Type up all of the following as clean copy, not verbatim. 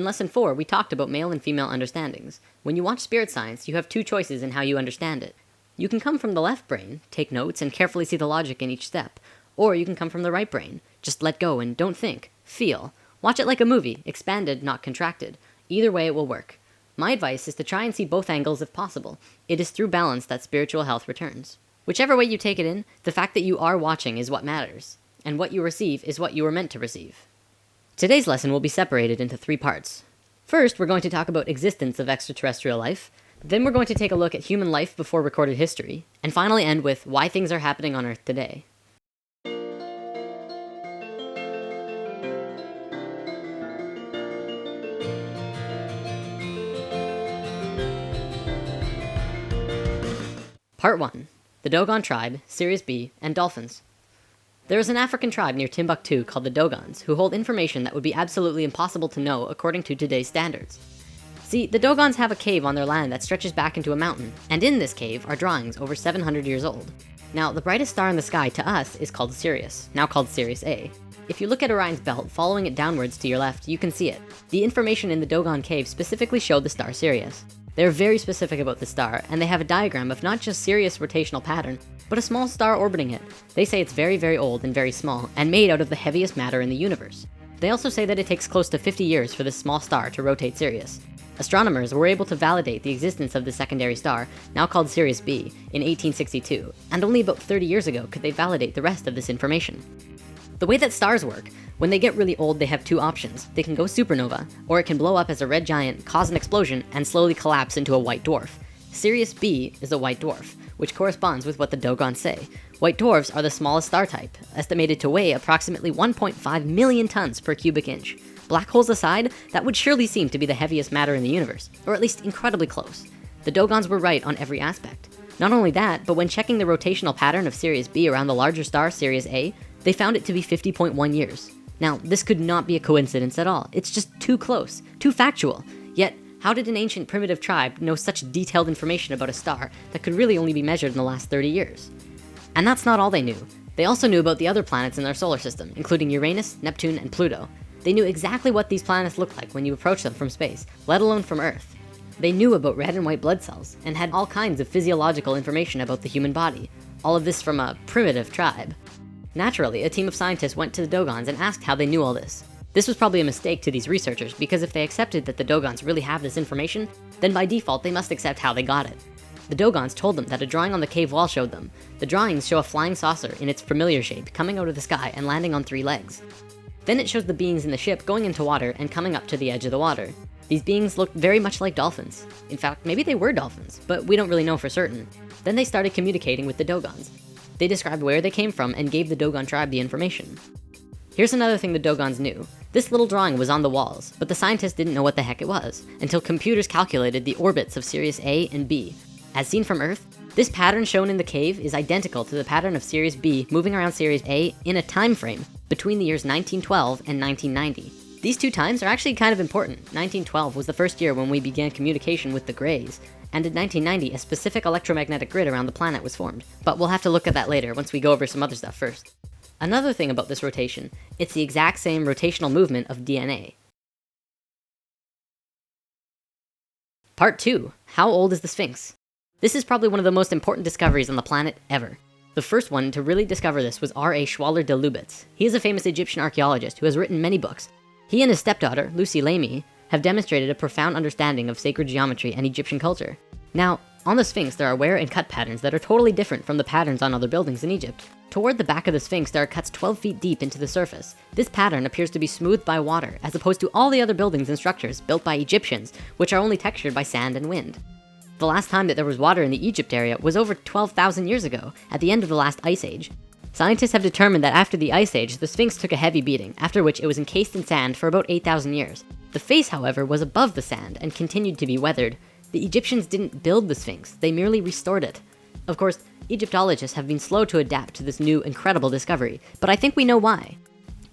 In lesson 4, we talked about male and female understandings. When you watch Spirit Science, you have two choices in how you understand it. You can come from the left brain, take notes, and carefully see the logic in each step. Or you can come from the right brain, just let go and don't think, feel. Watch it like a movie, expanded, not contracted. Either way it will work. My advice is to try and see both angles if possible. It is through balance that spiritual health returns. Whichever way you take it in, the fact that you are watching is what matters. And what you receive is what you were meant to receive. Today's lesson will be separated into 3 parts. First, we're going to talk about existence of extraterrestrial life. Then we're going to take a look at human life before recorded history. And finally end with why things are happening on Earth today. Part 1. The Dogon Tribe, Sirius B, and Dolphins. There is an African tribe near Timbuktu called the Dogons, who hold information that would be absolutely impossible to know according to today's standards. See, the Dogons have a cave on their land that stretches back into a mountain, and in this cave are drawings over 700 years old. Now, the brightest star in the sky to us is called Sirius, now called Sirius A. If you look at Orion's belt, following it downwards to your left, you can see it. The information in the Dogon cave specifically showed the star Sirius. They're very specific about the star, and they have a diagram of not just Sirius' rotational pattern, but a small star orbiting it. They say it's very, very old and very small, and made out of the heaviest matter in the universe. They also say that it takes close to 50 years for this small star to rotate Sirius. Astronomers were able to validate the existence of the secondary star, now called Sirius B, in 1862, and only about 30 years ago could they validate the rest of this information. The way that stars work, when they get really old, they have 2 options. They can go supernova, or it can blow up as a red giant, cause an explosion, and slowly collapse into a white dwarf. Sirius B is a white dwarf, which corresponds with what the Dogons say. White dwarfs are the smallest star type, estimated to weigh approximately 1.5 million tons per cubic inch. Black holes aside, that would surely seem to be the heaviest matter in the universe, or at least incredibly close. The Dogons were right on every aspect. Not only that, but when checking the rotational pattern of Sirius B around the larger star Sirius A, they found it to be 50.1 years. Now, this could not be a coincidence at all. It's just too close, too factual. Yet, how did an ancient primitive tribe know such detailed information about a star that could really only be measured in the last 30 years? And that's not all they knew. They also knew about the other planets in their solar system, including Uranus, Neptune, and Pluto. They knew exactly what these planets looked like when you approach them from space, let alone from Earth. They knew about red and white blood cells, and had all kinds of physiological information about the human body. All of this from a primitive tribe. Naturally, a team of scientists went to the Dogons and asked how they knew all this. This was probably a mistake to these researchers, because if they accepted that the Dogons really have this information, then by default they must accept how they got it. The Dogons told them that a drawing on the cave wall showed them. The drawings show a flying saucer in its familiar shape coming out of the sky and landing on 3 legs. Then it shows the beings in the ship going into water and coming up to the edge of the water. These beings looked very much like dolphins. In fact, maybe they were dolphins, but we don't really know for certain. Then they started communicating with the Dogons. They described where they came from and gave the Dogon tribe the information. Here's another thing the Dogons knew. This little drawing was on the walls, but the scientists didn't know what the heck it was, until computers calculated the orbits of Sirius A and B. As seen from Earth, this pattern shown in the cave is identical to the pattern of Sirius B moving around Sirius A in a time frame between the years 1912 and 1990. These 2 times are actually kind of important. 1912 was the first year when we began communication with the Greys, and in 1990, a specific electromagnetic grid around the planet was formed. But we'll have to look at that later once we go over some other stuff first. Another thing about this rotation, it's the exact same rotational movement of DNA. Part 2, how old is the Sphinx? This is probably one of the most important discoveries on the planet ever. The first one to really discover this was R.A. Schwaller de Lubitz. He is a famous Egyptian archaeologist who has written many books. He and his stepdaughter, Lucy Lamy, have demonstrated a profound understanding of sacred geometry and Egyptian culture. Now, on the Sphinx there are wear and cut patterns that are totally different from the patterns on other buildings in Egypt. Toward the back of the Sphinx there are cuts 12 feet deep into the surface. This pattern appears to be smoothed by water, as opposed to all the other buildings and structures built by Egyptians, which are only textured by sand and wind. The last time that there was water in the Egypt area was over 12,000 years ago, at the end of the last ice age. Scientists have determined that after the ice age, the Sphinx took a heavy beating, after which it was encased in sand for about 8,000 years. The face, however, was above the sand and continued to be weathered. The Egyptians didn't build the Sphinx, they merely restored it. Of course, Egyptologists have been slow to adapt to this new incredible discovery, but I think we know why.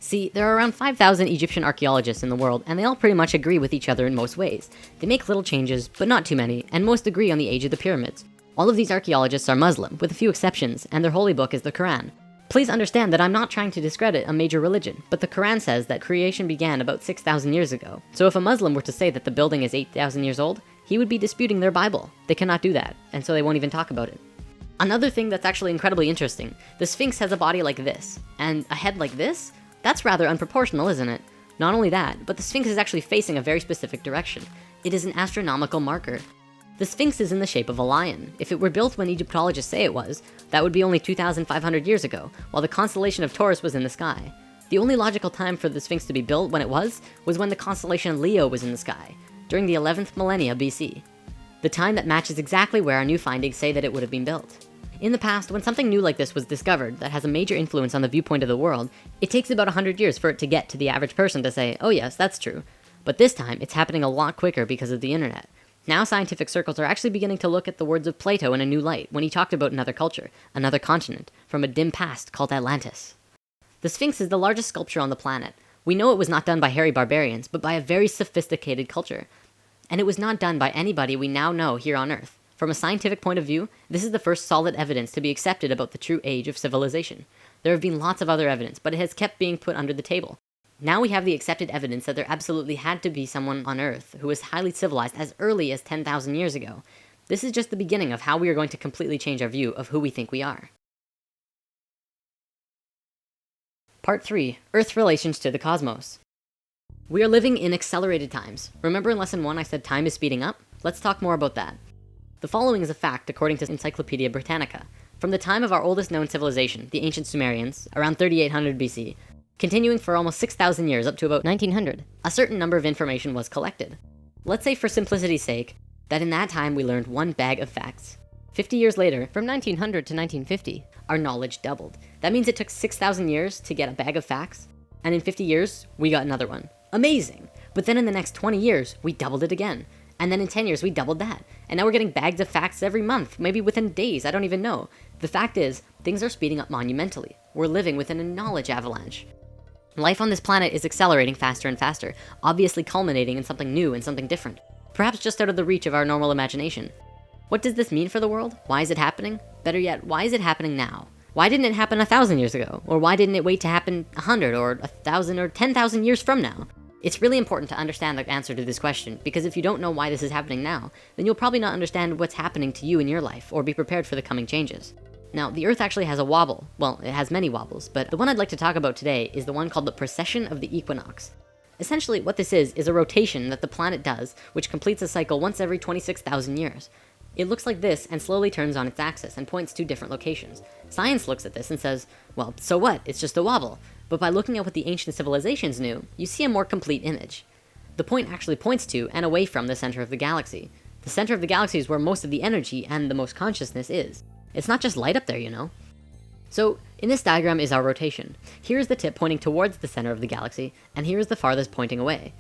See, there are around 5,000 Egyptian archaeologists in the world, and they all pretty much agree with each other in most ways. They make little changes, but not too many, and most agree on the age of the pyramids. All of these archaeologists are Muslim, with a few exceptions, and their holy book is the Quran. Please understand that I'm not trying to discredit a major religion, but the Quran says that creation began about 6,000 years ago. So if a Muslim were to say that the building is 8,000 years old, he would be disputing their Bible. They cannot do that, and so they won't even talk about it. Another thing that's actually incredibly interesting, the Sphinx has a body like this, and a head like this? That's rather unproportional, isn't it? Not only that, but the Sphinx is actually facing a very specific direction. It is an astronomical marker. The Sphinx is in the shape of a lion. If it were built when Egyptologists say it was, that would be only 2,500 years ago, while the constellation of Taurus was in the sky. The only logical time for the Sphinx to be built when it was when the constellation Leo was in the sky, during the 11th millennia BC. The time that matches exactly where our new findings say that it would have been built. In the past, when something new like this was discovered that has a major influence on the viewpoint of the world, it takes about 100 years for it to get to the average person to say, oh yes, that's true. But this time, it's happening a lot quicker because of the internet. Now scientific circles are actually beginning to look at the words of Plato in a new light when he talked about another culture, another continent, from a dim past called Atlantis. The Sphinx is the largest sculpture on the planet. We know it was not done by hairy barbarians, but by a very sophisticated culture. And it was not done by anybody we now know here on Earth. From a scientific point of view, this is the first solid evidence to be accepted about the true age of civilization. There have been lots of other evidence, but it has kept being put under the table. Now we have the accepted evidence that there absolutely had to be someone on Earth who was highly civilized as early as 10,000 years ago. This is just the beginning of how we are going to completely change our view of who we think we are. Part 3. Earth's relations to the cosmos. We are living in accelerated times. Remember in lesson 1 I said time is speeding up? Let's talk more about that. The following is a fact according to Encyclopedia Britannica. From the time of our oldest known civilization, the ancient Sumerians, around 3800 BC, continuing for almost 6,000 years up to about 1900, a certain number of information was collected. Let's say for simplicity's sake, that in that time we learned one bag of facts. 50 years later, from 1900 to 1950, our knowledge doubled. That means it took 6,000 years to get a bag of facts, and in 50 years, we got another one. Amazing! But then in the next 20 years, we doubled it again. And then in 10 years, we doubled that. And now we're getting bags of facts every month, maybe within days, I don't even know. The fact is, things are speeding up monumentally. We're living within a knowledge avalanche. Life on this planet is accelerating faster and faster, obviously culminating in something new and something different. Perhaps just out of the reach of our normal imagination. What does this mean for the world? Why is it happening? Better yet, why is it happening now? Why didn't it happen 1,000 years ago? Or why didn't it wait to happen 100 or 1,000 or 10,000 years from now? It's really important to understand the answer to this question, because if you don't know why this is happening now, then you'll probably not understand what's happening to you in your life or be prepared for the coming changes. Now, the Earth actually has a wobble. Well, it has many wobbles, but the one I'd like to talk about today is the one called the precession of the equinox. Essentially, what this is a rotation that the planet does, which completes a cycle once every 26,000 years. It looks like this and slowly turns on its axis and points to different locations. Science looks at this and says, well, so what? It's just a wobble. But by looking at what the ancient civilizations knew, you see a more complete image. The point actually points to and away from the center of the galaxy. The center of the galaxy is where most of the energy and the most consciousness is. It's not just light up there, you know. So, in this diagram is our rotation. Here's the tip pointing towards the center of the galaxy, and here's the farthest pointing away.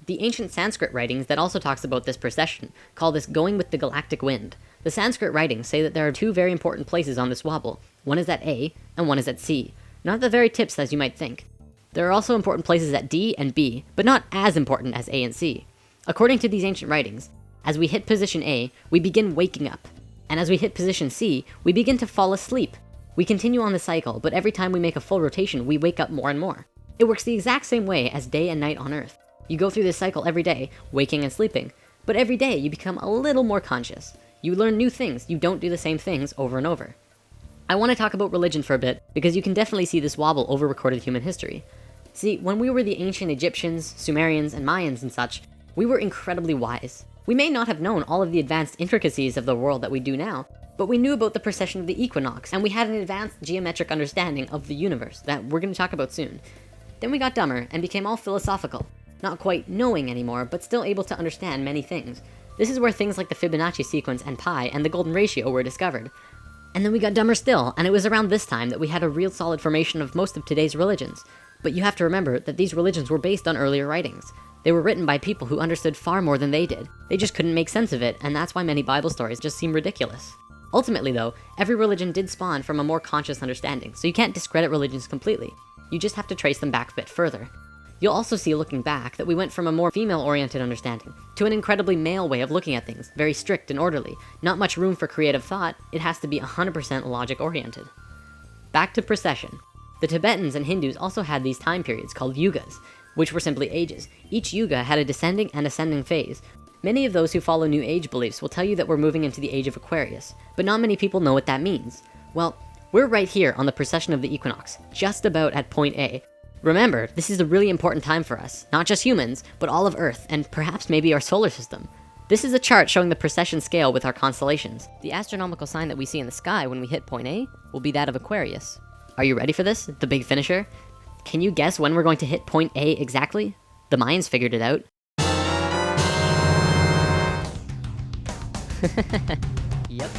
The ancient Sanskrit writings that also talks about this precession call this going with the galactic wind. The Sanskrit writings say that there are two very important places on this wobble. One is at A, and one is at C. Not the very tips as you might think. There are also important places at D and B, but not as important as A and C. According to these ancient writings, as we hit position A, we begin waking up. And as we hit position C, we begin to fall asleep. We continue on the cycle, but every time we make a full rotation, we wake up more and more. It works the exact same way as day and night on Earth. You go through this cycle every day, waking and sleeping, but every day you become a little more conscious. You learn new things, you don't do the same things over and over. I want to talk about religion for a bit, because you can definitely see this wobble over recorded human history. See, when we were the ancient Egyptians, Sumerians, and Mayans and such, we were incredibly wise. We may not have known all of the advanced intricacies of the world that we do now, but we knew about the precession of the equinox, and we had an advanced geometric understanding of the universe that we're going to talk about soon. Then we got dumber and became all philosophical, not quite knowing anymore, but still able to understand many things. This is where things like the Fibonacci sequence and pi and the golden ratio were discovered. And then we got dumber still, and it was around this time that we had a real solid formation of most of today's religions. But you have to remember that these religions were based on earlier writings. They were written by people who understood far more than they did. They just couldn't make sense of it, and that's why many Bible stories just seem ridiculous. Ultimately though, every religion did spawn from a more conscious understanding, so you can't discredit religions completely. You just have to trace them back a bit further. You'll also see looking back that we went from a more female-oriented understanding to an incredibly male way of looking at things, very strict and orderly. Not much room for creative thought, it has to be 100% logic-oriented. back to precession. The Tibetans and Hindus also had these time periods called yugas, which were simply ages. Each yuga had a descending and ascending phase. Many of those who follow New Age beliefs will tell you that we're moving into the age of Aquarius, but not many people know what that means. Well, we're right here on the precession of the equinox, just about at point A. Remember, this is a really important time for us, not just humans, but all of Earth, and perhaps maybe our solar system. This is a chart showing the precession scale with our constellations. The astronomical sign that we see in the sky when we hit point A will be that of Aquarius. Are you ready for this, the big finisher? Can you guess when we're going to hit point A exactly? The Mayans figured it out. Yep.